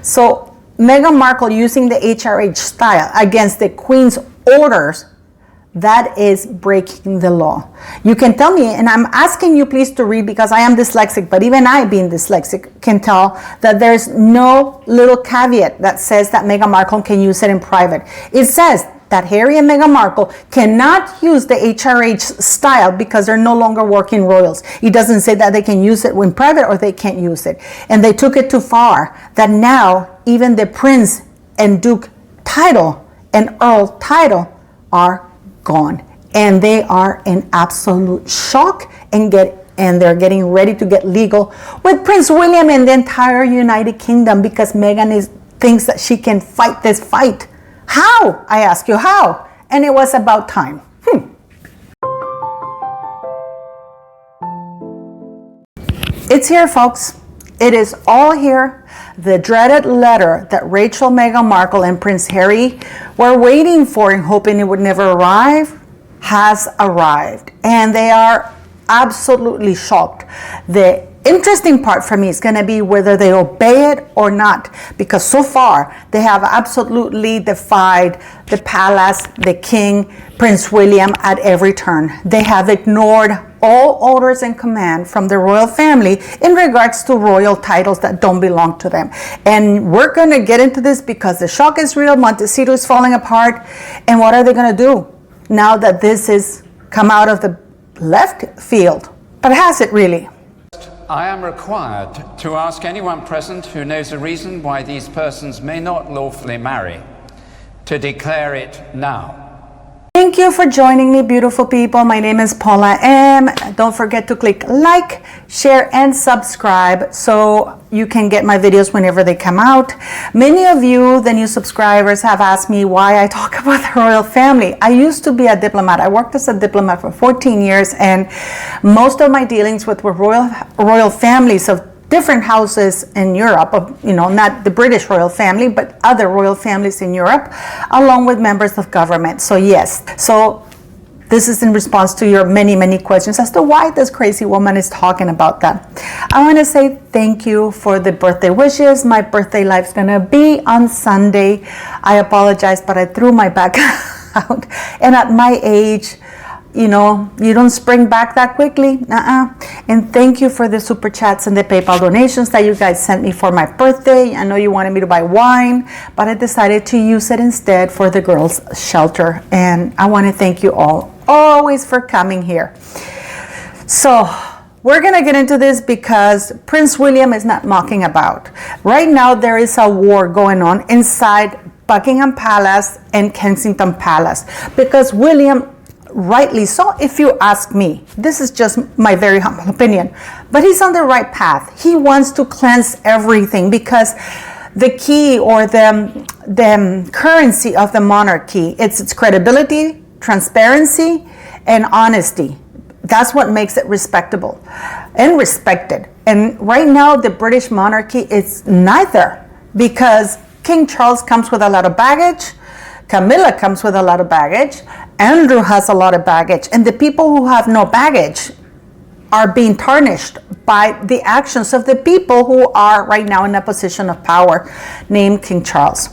So Meghan Markle using the HRH style against the Queen's orders, that is breaking the law. You can tell me, and I'm asking you please to read because I am dyslexic, but even I, being dyslexic, can tell that there's no little caveat that says that Meghan Markle can use it in private. It says that Harry and Meghan Markle cannot use the HRH style because they're no longer working royals. It doesn't say that they can use it in private or they can't use it. And they took it too far that now even the Prince and Duke title and Earl title are gone, and they are in absolute shock and they're getting ready to get legal with Prince William and the entire United Kingdom because Meghan thinks that she can fight this fight. How? I ask you, how? And it was about time. It's here, folks. It is all here. The dreaded letter that Rachel, Meghan Markle, and Prince Harry were waiting for and hoping it would never arrive has arrived. And they are absolutely shocked. The interesting part for me is going to be whether they obey it or not, because so far they have absolutely defied the palace, the king, Prince William at every turn. They have ignored all orders and command from the royal family in regards to royal titles that don't belong to them. And we're going to get into this because the shock is real. Montecito is falling apart. And what are they going to do now that this is come out of the left field? But has it really? I am required to ask anyone present who knows a reason why these persons may not lawfully marry to declare it now. Thank you for joining me, beautiful people. My name is Paula M. Don't forget to click like, share, and subscribe so you can get my videos whenever they come out. Many of you, the new subscribers, have asked me why I talk about the royal family. I used to be a diplomat. I worked as a diplomat for 14 years, and most of my dealings with royal families of different houses in Europe, not the British royal family, but other royal families in Europe, along with members of government. So yes, so this is in response to your many, many questions as to why this crazy woman is talking about that. I want to say thank you for the birthday wishes. My birthday live's gonna be on Sunday. I apologize, but I threw my back out. And at my age, you don't spring back that quickly. And thank you for the super chats and the PayPal donations that you guys sent me for my birthday. I know you wanted me to buy wine, but I decided to use it instead for the girls' shelter. And I want to thank you all always for coming here. So we're going to get into this because Prince William is not mucking about. Right now, there is a war going on inside Buckingham Palace and Kensington Palace because William, rightly so, if you ask me. This is just my very humble opinion. But he's on the right path. He wants to cleanse everything because the key or the currency of the monarchy, it's its credibility, transparency, and honesty. That's what makes it respectable and respected. And right now, the British monarchy is neither, because King Charles comes with a lot of baggage, Camilla comes with a lot of baggage, Andrew has a lot of baggage, and the people who have no baggage are being tarnished by the actions of the people who are right now in a position of power, named King Charles.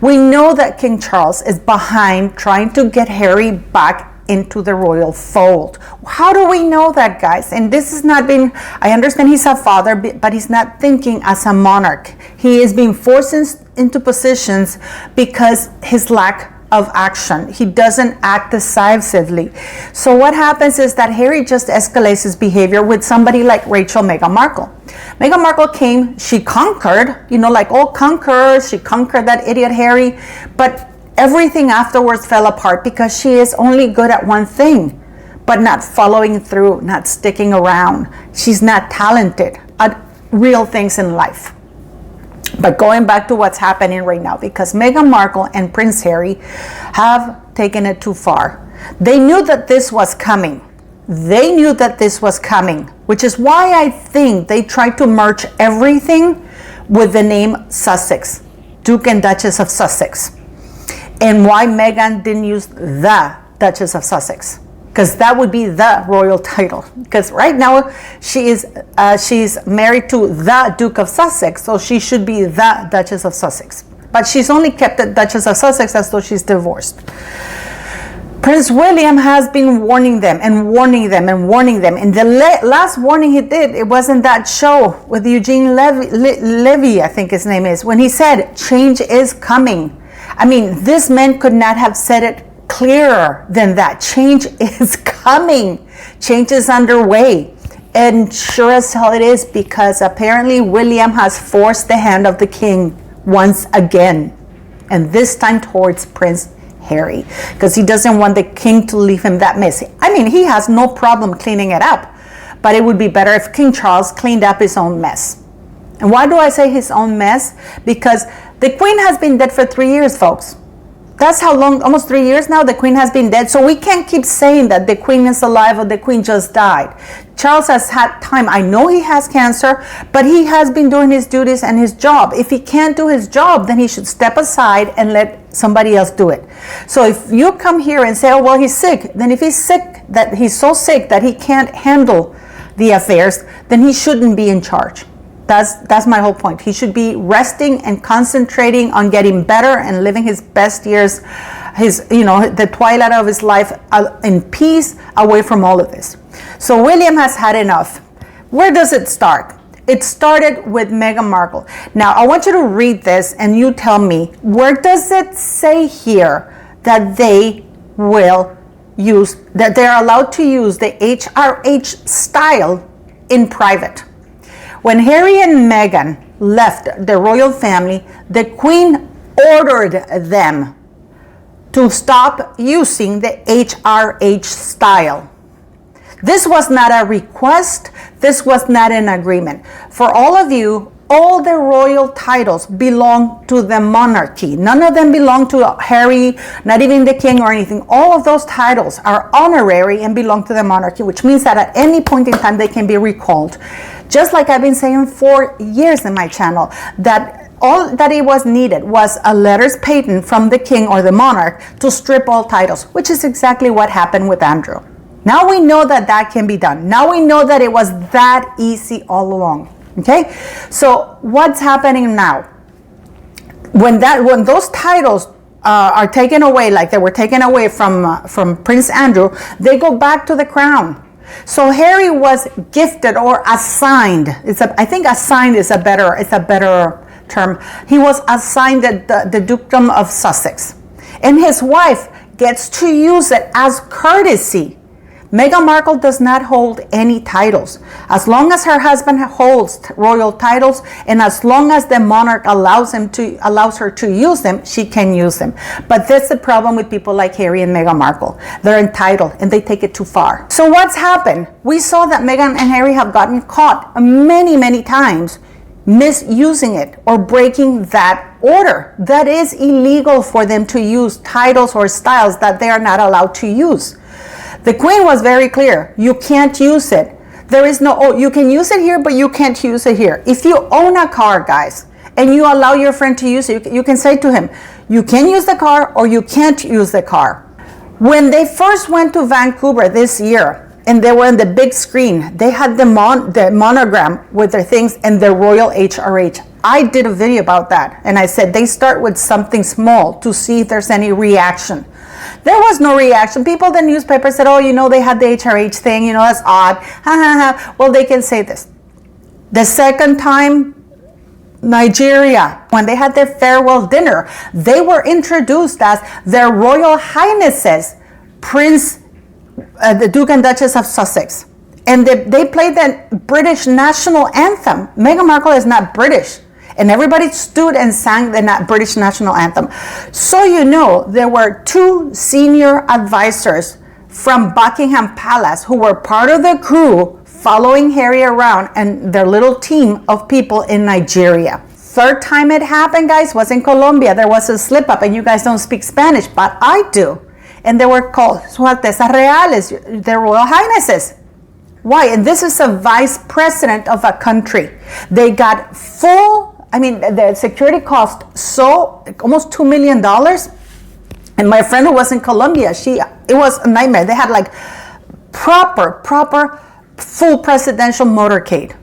We know that King Charles is behind trying to get Harry back into the royal fold. How do we know that, guys? And this has not been, I understand he's a father, but he's not thinking as a monarch. He is being forced into positions because his lack of action. He doesn't act decisively. So what happens is that Harry just escalates his behavior with somebody like Rachel Meghan Markle. Meghan Markle came, she conquered, like all conquerors, she conquered that idiot Harry, but everything afterwards fell apart because she is only good at one thing, but not following through, not sticking around. She's not talented at real things in life. But going back to what's happening right now, because Meghan Markle and Prince Harry have taken it too far. They knew that this was coming. Which is why I think they tried to merge everything with the name Sussex, Duke and Duchess of Sussex. And why Meghan didn't use the Duchess of Sussex. because that would be the royal title. Because right now she's married to the Duke of Sussex, so she should be the Duchess of Sussex. But she's only kept the Duchess of Sussex as though she's divorced. Prince William has been warning them and warning them and warning them. And the last warning he did, it wasn't that show with Eugene Levy, I think his name is, when he said, change is coming. I mean, this man could not have said it clearer than that. Change is coming. Change is underway. And sure as hell it is, because apparently William has forced the hand of the king once again. And this time towards Prince Harry, because he doesn't want the king to leave him that messy. I mean, he has no problem cleaning it up, but it would be better if King Charles cleaned up his own mess. And why do I say his own mess? Because the queen has been dead for 3 years, folks. That's how long, almost 3 years now, the queen has been dead. So we can't keep saying that the queen is alive or the queen just died. Charles has had time. I know he has cancer, but he has been doing his duties and his job. If he can't do his job, then he should step aside and let somebody else do it. So if you come here and say, oh, well, he's sick, then if he's sick, that he's so sick that he can't handle the affairs, then he shouldn't be in charge. That's my whole point. He should be resting and concentrating on getting better and living his best years, the twilight of his life in peace, away from all of this. So William has had enough. Where does it start? It started with Meghan Markle. Now, I want you to read this and you tell me, where does it say here that they will use, that they're allowed to use the HRH style in private? When Harry and Meghan left the royal family, the Queen ordered them to stop using the HRH style. This was not a request. This was not an agreement. For all of you, all the royal titles belong to the monarchy. None of them belong to Harry, not even the king or anything. All of those titles are honorary and belong to the monarchy, which means that at any point in time they can be recalled. Just like I've been saying for years in my channel, that all that it was needed was a letters patent from the king or the monarch to strip all titles, which is exactly what happened with Andrew. Now we know that that can be done. Now we know that it was that easy all along. Okay, so what's happening now? When those titles are taken away, like they were taken away from Prince Andrew, they go back to the crown. So Harry was gifted or assigned. I think assigned is a better term. He was assigned the dukedom of Sussex, and his wife gets to use it as courtesy. Meghan Markle does not hold any titles. As long as her husband holds royal titles, and as long as the monarch allows her to use them, she can use them. But that's the problem with people like Harry and Meghan Markle. They're entitled and they take it too far. So what's happened? We saw that Meghan and Harry have gotten caught many, many times misusing it or breaking that order. That is illegal for them to use titles or styles that they are not allowed to use. The Queen was very clear. You can't use it. There is no, oh, you can use it here, but you can't use it here. If you own a car, guys, and you allow your friend to use it, you can say to him, you can use the car or you can't use the car. When they first went to Vancouver this year, and they were on the big screen, they had the monogram with their things and the Royal HRH. I did a video about that, and I said they start with something small to see if there's any reaction. There was no reaction. People in the newspaper said, oh, they had the HRH thing, that's odd. Well, they can say this. The second time, Nigeria, when they had their farewell dinner, they were introduced as their Royal Highnesses, the Duke and Duchess of Sussex. And they played the British national anthem. Meghan Markle is not British. And everybody stood and sang the British national anthem. So there were 2 senior advisors from Buckingham Palace who were part of the crew following Harry around and their little team of people in Nigeria. Third time it happened, guys, was in Colombia. There was a slip up, and you guys don't speak Spanish, but I do. And they were called Su Alteza Reales, their Royal Highnesses. Why? And this is a vice president of a country. They got the security cost almost $2 million. And my friend who was in Colombia, it was a nightmare. They had proper full presidential motorcade.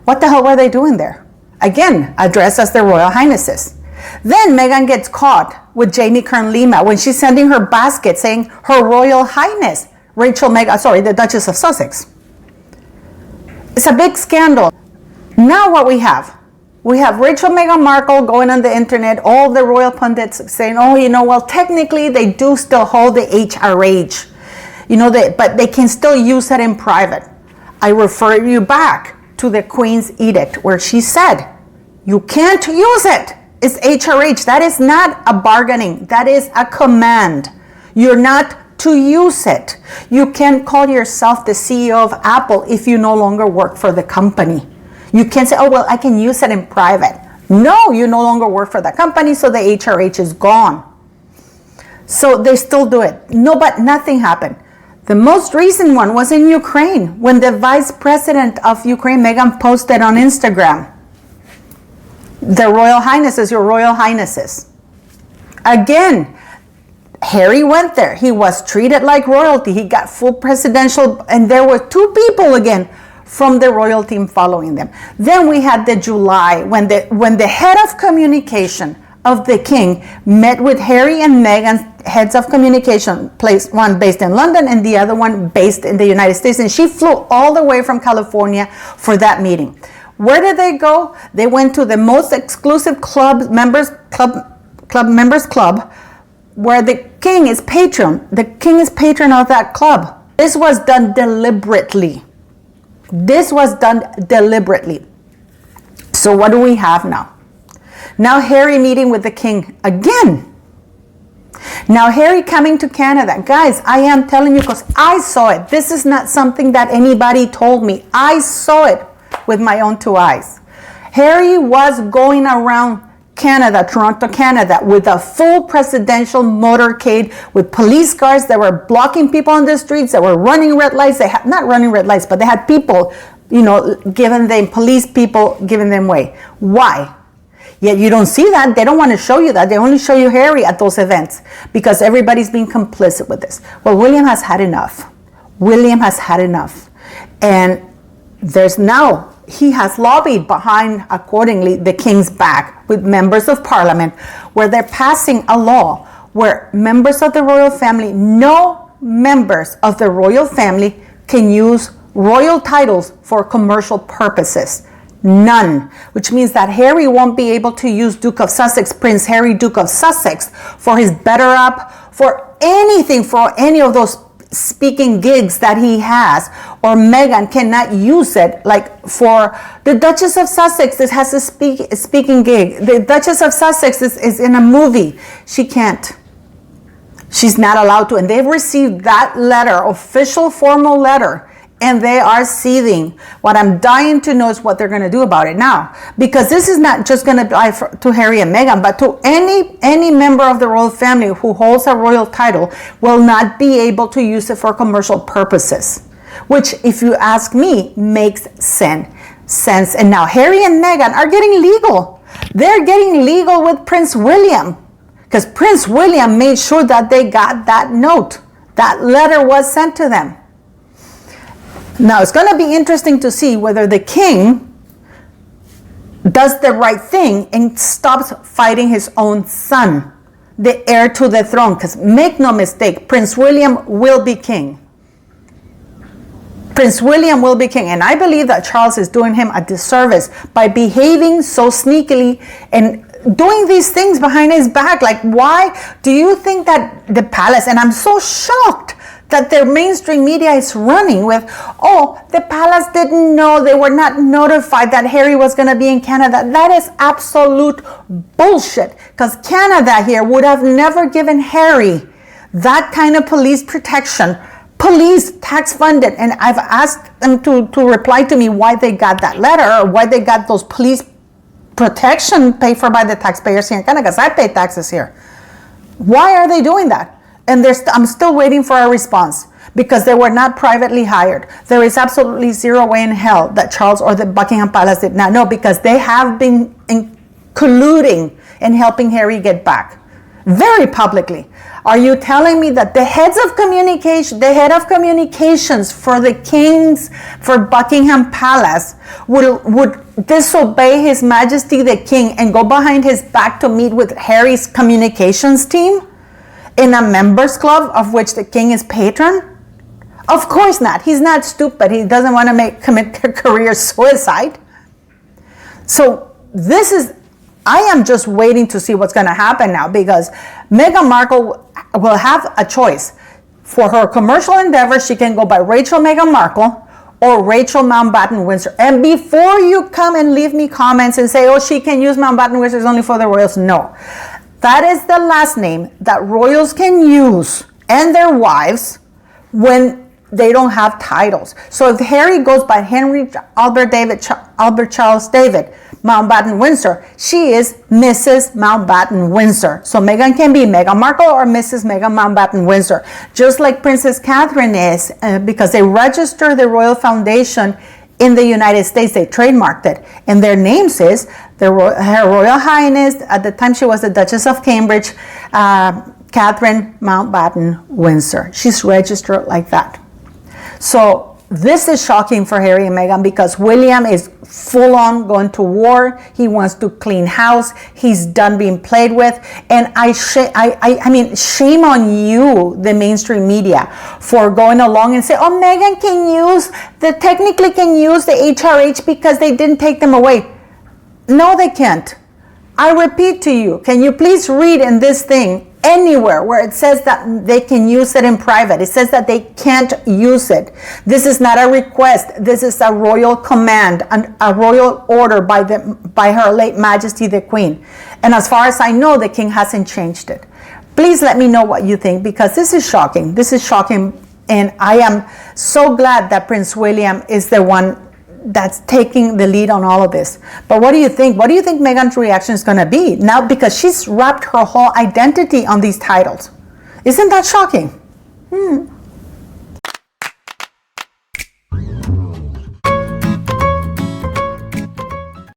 What the hell were they doing there? Again, addressed as their Royal Highnesses. Then Meghan gets caught with Jamie Kern Lima when she's sending her basket saying Her Royal Highness the Duchess of Sussex. It's a big scandal. Now what we have? We have Rachel Meghan Markle going on the internet, all the royal pundits saying, oh, well, technically they do still hold the HRH. But they can still use it in private. I refer you back to the Queen's edict where she said, you can't use it. It's HRH. That is not a bargaining. That is a command. You're not to use it. You can't call yourself the CEO of Apple if you no longer work for the company. You can't say, oh, well, I can use it in private. No, you no longer work for the company, so the HRH is gone. So they still do it. No, but nothing happened. The most recent one was in Ukraine when the vice president of Ukraine, Meghan, posted on Instagram, the Royal Highnesses, your Royal Highnesses. Again, Harry went there. He was treated like royalty. He got full presidential, and there were two people again from the royal team following them. Then we had the July when the head of communication of the king met with Harry and Meghan's heads of communication, one based in London and the other one based in the United States. And she flew all the way from California for that meeting. Where did they go? They went to the most exclusive members club where the king is patron. The king is patron of that club. This was done deliberately. So what do we have now? Now Harry meeting with the king again. Now Harry coming to Canada. Guys, I am telling you because I saw it. This is not something that anybody told me. I saw it with my own two eyes. Harry was going around Canada, Toronto, Canada, with a full presidential motorcade with police cars that were blocking people on the streets, that were running red lights. They had not running red lights, but they had people, police people giving them way. Why? Yet you don't see that. They don't want to show you that. They only show you Harry at those events because everybody's being complicit with this. Well, William has had enough. And he has lobbied behind, accordingly, the king's back with members of parliament where they're passing a law where members of the royal family, no members of the royal family can use royal titles for commercial purposes. None. Which means that Harry won't be able to use Duke of Sussex, Prince Harry, Duke of Sussex, for his better up, for anything, for any of those speaking gigs that he has, or Meghan cannot use it. Like for the Duchess of Sussex, this has a speaking gig. The Duchess of Sussex is in a movie. She can't. She's not allowed to. And they've received that letter, official formal letter, and they are seething. What I'm dying to know is what they're going to do about it now. Because this is not just going to apply to Harry and Meghan, but to any member of the royal family who holds a royal title will not be able to use it for commercial purposes. Which, if you ask me, makes sense. And now Harry and Meghan are getting legal. They're getting legal with Prince William. Because Prince William made sure that they got that note. That letter was sent to them. Now, it's going to be interesting to see whether the king does the right thing and stops fighting his own son, the heir to the throne. Because make no mistake, Prince William will be king. Prince William will be king. And I believe that Charles is doing him a disservice by behaving so sneakily and doing these things behind his back. Like, why do you think that the palace, and I'm so shocked that their mainstream media is running with, oh, the palace didn't know, they were not notified that Harry was going to be in Canada. That is absolute bullshit, because Canada here would have never given Harry that kind of police protection, police tax funded. And I've asked them to reply to me why they got that letter, or why they got those police protection paid for by the taxpayers here in Canada, because I pay taxes here. Why are they doing that? And I'm still waiting for a response, because they were not privately hired. There is absolutely zero way in hell that Charles or the Buckingham Palace did not know, because they have been colluding and helping Harry get back. very publicly. Are you telling me that the head of communications for the kings, for Buckingham Palace, would disobey His Majesty the King and go behind his back to meet with Harry's communications team in a members club of which the King is patron? Of course not. He's not stupid. He doesn't want to commit their career suicide. So I am just waiting to see what's going to happen now, because Meghan Markle will have a choice. For her commercial endeavors, she can go by Rachel Meghan Markle or Rachel Mountbatten Windsor. And before you come and leave me comments and say, oh, she can use Mountbatten Windsor, it's only for the royals. No. That is the last name that royals can use, and their wives, when they don't have titles. So if Harry goes by Henry Albert Charles David Mountbatten Windsor, she is Mrs. Mountbatten Windsor. So Meghan can be Meghan Markle or Mrs. Meghan Mountbatten Windsor, just like Princess Catherine is, because they register the Royal Foundation in the United States. They trademarked it, and their names is Her Royal Highness, at the time she was the Duchess of Cambridge, Catherine Mountbatten Windsor. She's registered like that. So this is shocking for Harry and Meghan, because William is full on going to war. He wants to clean house. He's done being played with. And I mean, shame on you, the mainstream media, for going along and say, oh, Meghan technically can use the HRH because they didn't take them away. No, they can't. I repeat to you, can you please read in this thing anywhere where it says that they can use it in private? It says that they can't use it. This is not a request. This is a royal command, a royal order by Her late Majesty the Queen. And as far as I know, the King hasn't changed it. Please let me know what you think, because this is shocking. This is shocking, and I am so glad that Prince William is the one that's taking the lead on all of this. But what do you think? What do you think Meghan's reaction is going to be now, because she's wrapped her whole identity on these titles? Isn't that shocking?